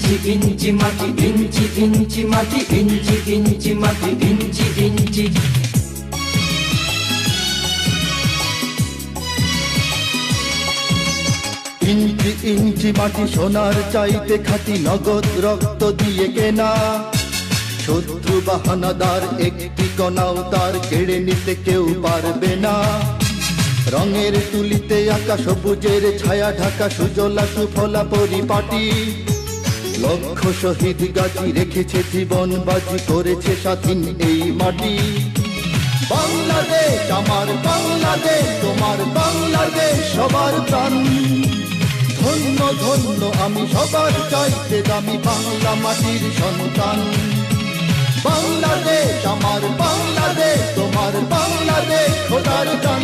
ইঞ্চি ইঞ্চি মাটি, ইঞ্চি ইঞ্চি মাটি, ইঞ্চি ইঞ্চি মাটি, ইঞ্চি ইঞ্চি। ইঞ্চি ইঞ্চি মাটি সোনার চাইতে খাঁটি, নগদ রক্ত দিয়ে কেনা। শত্রু বাহানাদার একটি কণাও তার কেড়ে নিতে কেউ পারবে না। রঙের তুলিতে আঁকা সবুজের ছায়া ঢাকা সুজলা সুফলা পরিপাটি। লক্ষ শহীদ গাজী রেখেছে জীবন বাজি, করেছে স্বাধীন এই মাটি। বাংলাদেশ আমার বাংলাদেশ, তোমার বাংলাদেশ সবার প্রাণ। ধন্য ধন্য আমি সবার চাইতে দামি বাংলা মাটির সন্তান। বাংলাদেশ আমার বাংলাদেশ, তোমার বাংলাদেশ খোদার